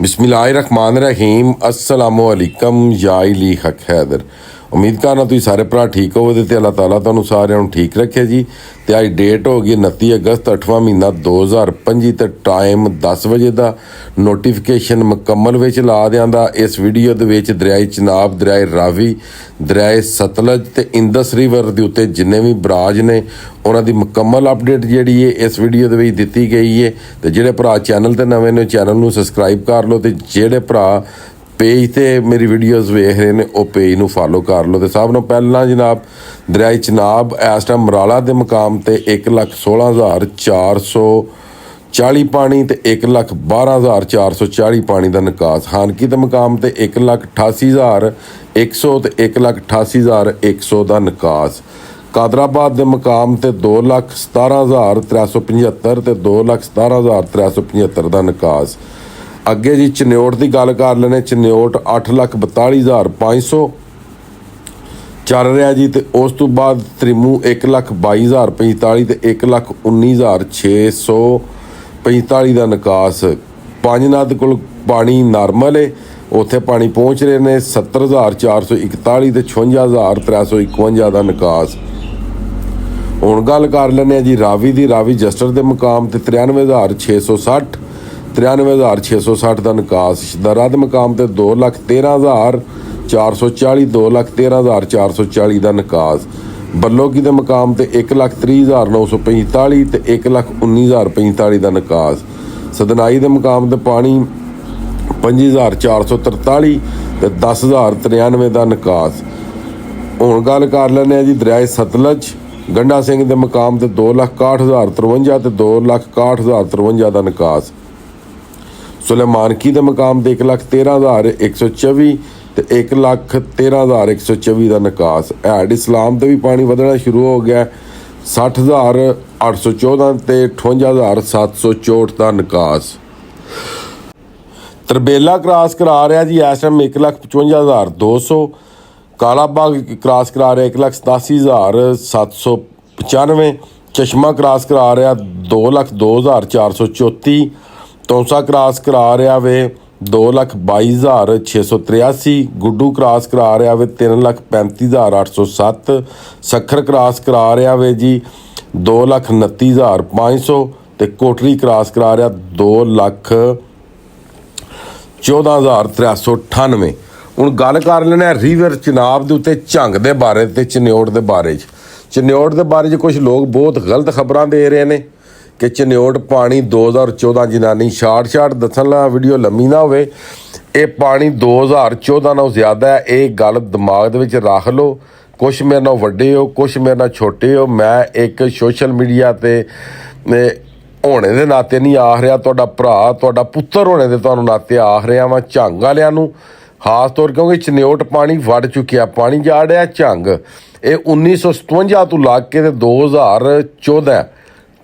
बिस्मिल्लाहिर्रहमानिर्रहीम अस्सलामुअलैकुम या इली हक हैदर। उम्मीद करना तुम सारे भरा ठीक हो तो अल्लाह ताला तुहानू सारिਆਂ ਨੂੰ ठीक रखे जी। तो अज डेट हो गई 29 अगस्त 8वां महीना 2025 तो टाइम 10 बजे का। नोटिफिकेशन मुकम्मल विच ला दियां इस वीडियो दे विच दरियाए चिनाब, दरियाए रावी, दरियाए सतलज ते इंदस रिवर के उत्ते जिन्ने भी बराज ने उन्हां दी मुकम्मल अपडेट जिहड़ी है इस वीडियो दे विच दित्ती गई है। तो जिहड़े भरा चैनल ते नवें ने चैनल नूं सबसक्राइब कर लो, तो जिहड़े भरा पेज ते मेरी वीडियोज़ वेख रहे हैं वो पेज नूं फॉलो कर लो। तो सब नूं पहलां जनाब दरियाए चिनाब इस टाइम मराला के मुकाम ते 1,16,440 पानी ते 1,12,440 पानी का निकास। हानकी के मुकाम ते 1,88,100 ते 1,88,100 का निकास। कादराबाद के मुकाम ते 2,17,375 ते 2,17,375 का निकास। अगे जी चन्योट की गल कर लेने, चन्योट 8,42,500 चल रहा जी। तो उस तो बाद त्रिमू 1,22,045 तो 1,19,645 का निकास। पंजनाद को पानी नॉर्मल है, उत्थे पानी पहुँच रहे हैं 70,441 तो 56,351 का निकास। हुण गल कर लेने जी रावी की। रावी जस्टर के मुकाम ते 93,660 93,660 का निकास। दरा के मुकाम ते 2,13,440 2,13,440 का निकास। बल्लोकी के मुकाम ते 1,30,945 तो 1,19,045 का निकास। सदनाई के मुकाम ते पानी 5,443 तो 10,093 का निकास। हुण गल कर लेने जी दरियाए सतलज गंडा सिंह के मुकाम ते 2,61,053 तो 2,61,053 का निकास। सुलेमानकी के मुकाम ते 1,13,124 तो 1,13,124 का निकास। हैड इस्लाम तो भी पानी वधना शुरू हो गया 60,814 तो 58,764 का निकास। तरबेला क्रॉस करा रहा जी इस टाइम 1,55,200। कालाबाग क्रॉस करा रहा 1,87,795। चश्मा क्रॉस करा रहा 2,02,434। तौसा क्रॉस करा रहा वे 2,22,683। गुड्डू क्रॉस करा रहा वे 3,35,807। सखर क्रॉस करा रहा वे जी 2,29,500 तो कोटरी क्रॉस करा रहा 2,14,398। हुण गल कर लेना रिवर चिनाब के उत्ते झंग के बारे ते चन्योट के बारे। चन्योट के बारे कुछ लोग बहुत गलत खबरां दे रहे हैं कि चन्योट पानी 2014 जनानी शार्ट दसन ला वीडियो लम्मी ना होवे। ये पानी 2014 नालों ज़्यादा है। ये गल दिमाग दे विच रख लो। कुछ मेरे नाल वड्डे हो, कुछ मेरे नाल छोटे हो। मैं एक सोशल मीडिया ते होने के नाते नहीं आख रहा, तुहाडा भरा तुहाडा पुत्तर होने के तुहानूं नाते आख रहा वां झंग वालियां नूं खास तौर, क्योंकि चन्योट पानी वड़ चुकिया। पानी जा रहा झंग। ये 1957 तो लग के 2014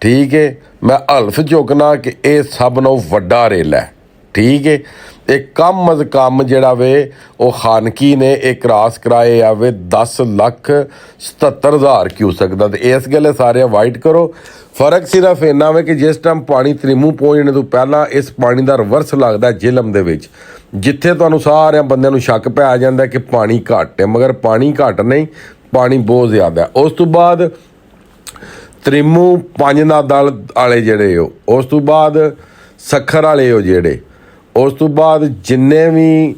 ठीक है। मैं हल्फ चुकना कि यह सब नालों वड्डा रेला है ठीक है। एक कम अज कम जिहड़ा वे वो खानकी ने एक क्रॉस कराए आवे 10,77,000 क्यूसक का। तो इस गल्ले सारे अवॉइड करो। फर्क सिर्फ इन्ना वे कि जिस टाइम पानी त्रिमू पहुँचने तो पहला इस पानी का रिवर्स लगता झेलम दे विच, जिथे तुहानूं सारे बंदिਆਂ ਨੂੰ शक पै जाता है कि पानी घट है, मगर पानी घट नहीं, पानी बहुत ज़्यादा है। उस तो बाद त्रिमू पंजनाद वाले जेड़े हो, उस तो बाद सखर वाले हो जेड़े, उस तो बाद जिन्ने भी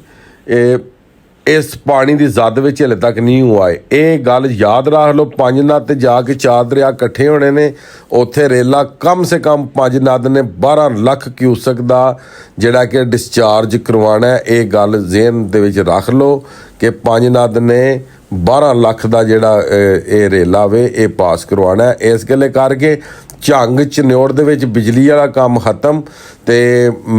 इस पानी की जद में हले तक नहीं हुआ है, ये गल याद रख लो। पंजनाद ते जाके 4 दरिया इकट्ठे होने ने, उत्थे रेला कम से कम पंजनाद ने 12 लाख क्यूसक का जिहड़ा कि डिस्चार्ज करवाना है। ये गल ज़हन दे विच रख लो कि पंजनाद ने 12 लाख का जिहड़ा ये रेला वे ये पास करवाना है। इस गल्ले करके झंग चन्योट दे विच बिजली वाला काम खत्म। तो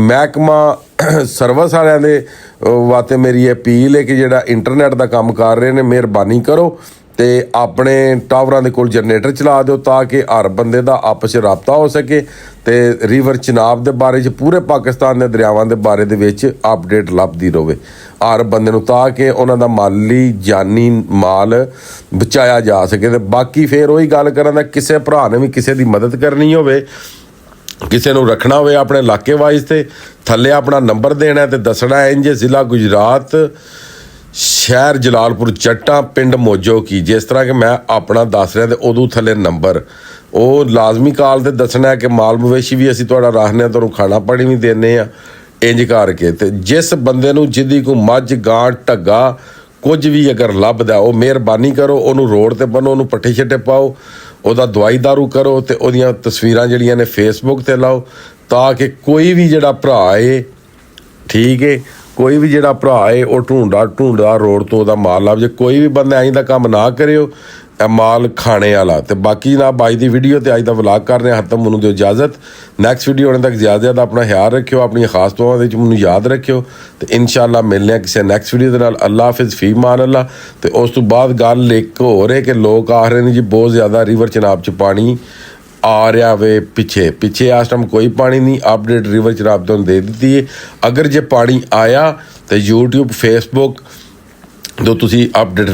महकमा सर्विस वालियां दे वास्ते मेरी अपील है कि जिहड़ा इंटरनेट का काम कर रहे हैं मेहरबानी करो तो अपने टावरां दे कोल जनरेटर चला दो ताकि हर बंदे का आपस च राबता हो सके। तो रिवर चिनाब के बारे पूरे पाकिस्तान के दरियावां के बारे दे विच अपडेट लभदी रहे हर बंदे नूं, ताकि उन्हां दा माली जानी माल बचाया जा सके। तो बाकी फिर वही गल करां दा किसी भरा ने भी किसी की मदद करनी होवे ਕਿਸੇ ਨੂੰ ਰੱਖਣਾ ਹੋਵੇ ਆਪਣੇ ਇਲਾਕੇ ਵਾਈਜ਼ ਤੇ ਥੱਲੇ ਆਪਣਾ ਨੰਬਰ ਦੇਣਾ ਤੇ ਦੱਸਣਾ ਇੰਜ ਜ਼ਿਲ੍ਹਾ ਗੁਜਰਾਤ, ਸ਼ਹਿਰ ਜਲਾਲਪੁਰ ਚੱਟਾਂ, ਪਿੰਡ ਮੋਜੋ ਕੀ। ਜਿਸ ਤਰ੍ਹਾਂ ਕਿ ਮੈਂ ਆਪਣਾ ਦੱਸ ਰਿਹਾ ਤੇ ਉਦੋਂ ਥੱਲੇ ਨੰਬਰ ਉਹ ਲਾਜ਼ਮੀ ਕਾਲ ਤੇ ਦੱਸਣਾ ਕਿ ਮਾਲ ਮਵੇਸ਼ੀ ਵੀ ਅਸੀਂ ਤੁਹਾਡਾ ਰੱਖਦੇ ਹਾਂ, ਤੁਹਾਨੂੰ ਖਾਣਾ ਪਾਣੀ ਵੀ ਦਿੰਦੇ ਆ ਇੰਜ ਕਰਕੇ। ਤੇ ਜਿਸ ਬੰਦੇ ਨੂੰ ਜਿਹਦੀ ਕੋਈ ਮੱਝ ਗਾਂ ਢੱਗਾ ਕੁਝ ਵੀ ਅਗਰ ਲੱਭਦਾ ਉਹ ਮਿਹਰਬਾਨੀ ਕਰੋ ਉਹਨੂੰ ਰੋਡ ਤੇ ਬੰਨੋ, ਉਹਨੂੰ ਪੱਠੇ ਛੱਟੇ ਪਾਓ, ਉਹਦਾ ਦਵਾਈ ਦਾਰੂ ਕਰੋ ਤੇ ਉਹਦੀਆਂ ਤਸਵੀਰਾਂ ਜਿਹੜੀਆਂ ਨੇ ਫੇਸਬੁੱਕ ਤੇ ਲਾਓ, ਤਾਂ ਕਿ ਕੋਈ ਵੀ ਜਿਹੜਾ ਭਰਾ ਏ, ਠੀਕ ਏ, ਕੋਈ ਵੀ ਜਿਹੜਾ ਭਰਾ ਏ ਉਹ ਢੂੰਡਾ ਰੋਡ ਤੋਂ ਉਹਦਾ ਮਾਲ ਲੱਭ ਜੇ। ਕੋਈ ਵੀ ਬੰਦਾ ਐਂ ਦਾ ਕੰਮ ਨਾ ਕਰਿਓ, ਇਹ ਮਾਲ ਖਾਣੇ ਵਾਲਾ। ਤੇ ਬਾਕੀ ਜਨਾਬ ਅੱਜ ਦੀ ਵੀਡੀਓ ਤੇ ਅੱਜ ਦਾ ਵਲੌਗ ਕਰ ਰਹੇ ਹਾਂ ਖਤਮ। ਮੈਨੂੰ ਦਿਓ ਇਜਾਜ਼ਤ, ਨੈਕਸਟ ਵੀਡੀਓ ਆਉਣ ਤੱਕ ਜ਼ਿਆਦਾ ਆਪਣਾ ਖਿਆਲ ਰੱਖਿਓ, ਆਪਣੀਆਂ ਖਾਸ ਦੁਆਵਾਂ ਦੇ ਵਿੱਚ ਮੈਨੂੰ ਯਾਦ ਰੱਖਿਓ ਤੇ ਇਨਸ਼ਾਅੱਲਾ ਮਿਲਦੇ ਹਾਂ ਕਿਸੇ ਨੈਕਸਟ ਵੀਡੀਓ ਦੇ ਨਾਲ। ਅੱਲਾ ਹਾਫਿਜ਼, ਫੀ ਮਾਨ ਅੱਲਾ। ਤੇ ਉਸ ਤੋਂ ਬਾਅਦ ਗੱਲ ਇੱਕ ਹੋਰ ਹੈ ਕਿ ਲੋਕ ਆਖ ਰਹੇ ਨੇ ਜੀ ਬਹੁਤ ਜ਼ਿਆਦਾ ਰਿਵਰ ਚਨਾਬ 'ਚ ਪਾਣੀ ਆ ਰਿਹਾ ਵੇ, ਪਿੱਛੇ ਇਸ ਟਾਈਮ ਕੋਈ ਪਾਣੀ ਨਹੀਂ। ਅਪਡੇਟ ਰਿਵਰ ਚਨਾਬ ਤੋਂ ਦੇ ਦਿੱਤੀ ਹੈ। ਅਗਰ ਜੇ ਪਾਣੀ ਆਇਆ ਤਾਂ YouTube, Facebook ਤੋਂ ਤੁਸੀਂ ਅਪਡੇਟ